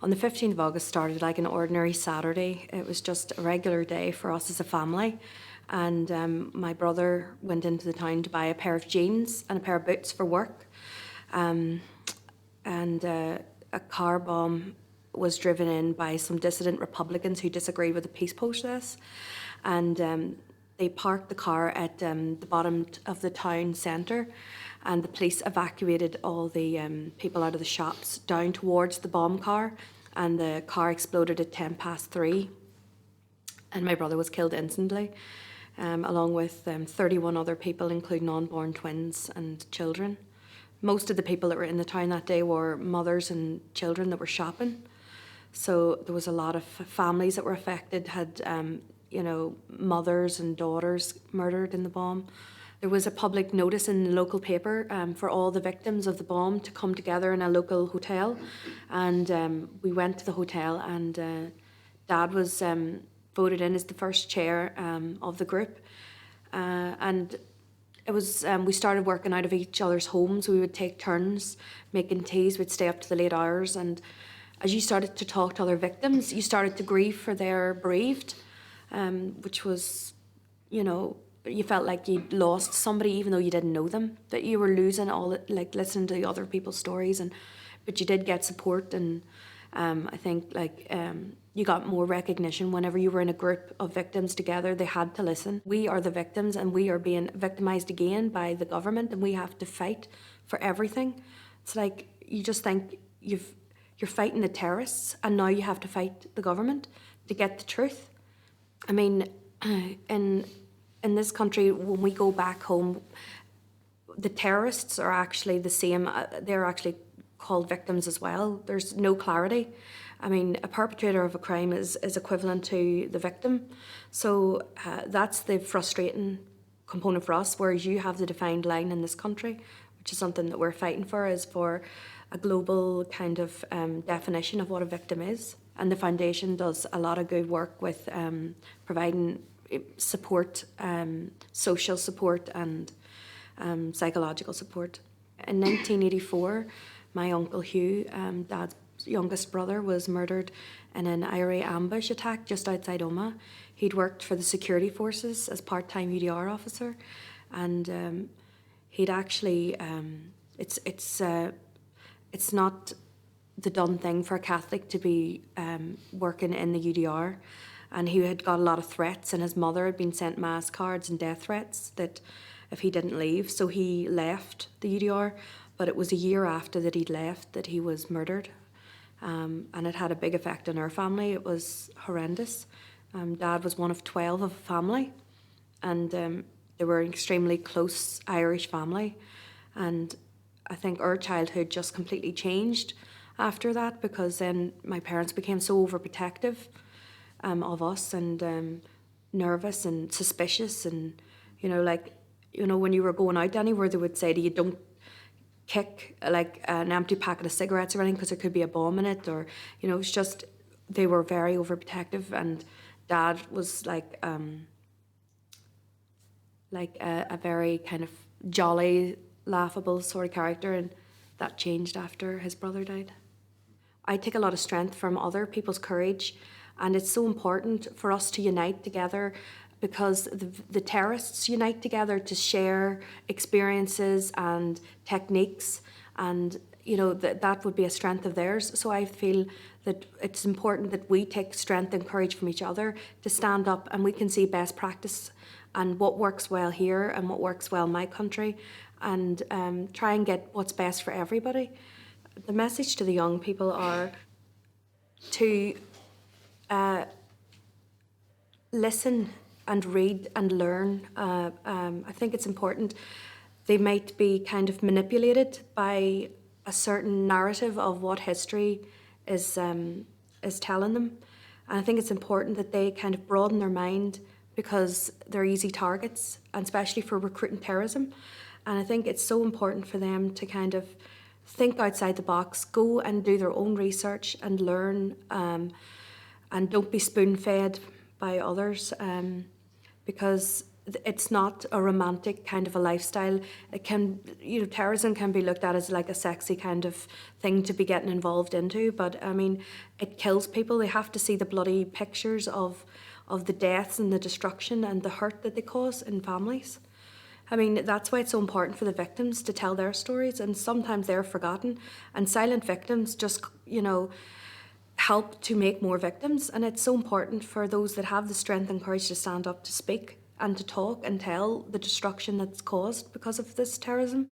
on the 15th of August started like an ordinary Saturday. It was just a regular day for us as a family. And my brother went into the town to buy a pair of jeans and a pair of boots for work. And a car bomb was driven in by some dissident Republicans who disagreed with the peace process. And they parked the car at the bottom of the town centre, and the police evacuated all the people out of the shops down towards the bomb car, and the car exploded at 3:10, and my brother was killed instantly, along with 31 other people, including unborn twins and children. Most of the people that were in the town that day were mothers and children that were shopping. So there was a lot of families that were affected, had mothers and daughters murdered in the bomb. There was a public notice in the local paper for all the victims of the bomb to come together in a local hotel. And we went to the hotel, and Dad was voted in as the first chair of the group. And it was we started working out of each other's homes. We would take turns making teas. We'd stay up to the late hours. And as you started to talk to other victims, you started to grieve for their bereaved, which was, you felt like you'd lost somebody even though you didn't know them, that you were losing all it, like listening to the other people's stories, but you did get support. And I think you got more recognition whenever you were in a group of victims together. They had to listen. We are the victims, and we are being victimised again by the government, and we have to fight for everything. It's like you just think you're fighting the terrorists, and now you have to fight the government to get the truth. I mean, in this country, when we go back home, the terrorists are actually the same. They're actually called victims as well. There's no clarity. I mean, a perpetrator of a crime is equivalent to the victim. So that's the frustrating component for us, whereas you have the defined line in this country, which is something that we're fighting for, is for a global kind of definition of what a victim is. And the foundation does a lot of good work with providing support, social support and psychological support. In 1984, my uncle Hugh, Dad's youngest brother, was murdered in an IRA ambush attack just outside Omagh. He'd worked for the security forces as part-time UDR officer, and he'd actually, it's not the done thing for a Catholic to be working in the UDR, and he had got a lot of threats, and his mother had been sent mass cards and death threats that if he didn't leave. So he left the UDR, but it was a year after that he'd left that he was murdered, and it had a big effect on our family. It was horrendous. Dad was one of 12 of a family, and they were an extremely close Irish family, and I think our childhood just completely changed after that, because then my parents became so overprotective of us, and nervous and suspicious, and when you were going out anywhere, they would say to you, don't kick like an empty packet of cigarettes or anything because there could be a bomb in it, or it's just, they were very overprotective. And Dad was like a very kind of jolly, laughable sort of character, and that changed after his brother died. I take a lot of strength from other people's courage, and it's so important for us to unite together, because the terrorists unite together to share experiences and techniques, and that would be a strength of theirs. So I feel that it's important that we take strength and courage from each other to stand up, and we can see best practice and what works well here and what works well in my country, and try and get what's best for everybody. The message to the young people are to listen and read and learn. I think it's important. They might be kind of manipulated by a certain narrative of what history is telling them. And I think it's important that they kind of broaden their mind, because they're easy targets, and especially for recruiting terrorism. And I think it's so important for them to kind of think outside the box, go and do their own research and learn, and don't be spoon-fed by others, because it's not a romantic kind of a lifestyle. It can, terrorism can be looked at as like a sexy kind of thing to be getting involved into, but I mean, it kills people. They have to see the bloody pictures of the deaths and the destruction and the hurt that they cause in families. I mean, that's why it's so important for the victims to tell their stories, and sometimes they're forgotten. And silent victims just, help to make more victims. And it's so important for those that have the strength and courage to stand up to speak and to talk and tell the destruction that's caused because of this terrorism.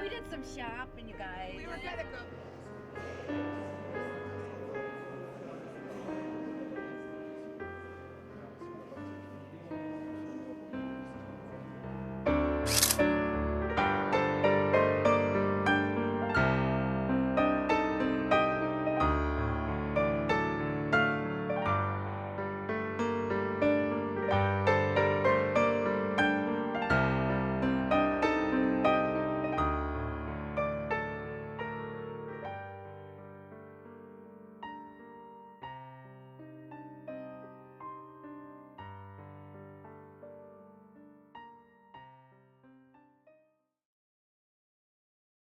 We did some shopping, you guys.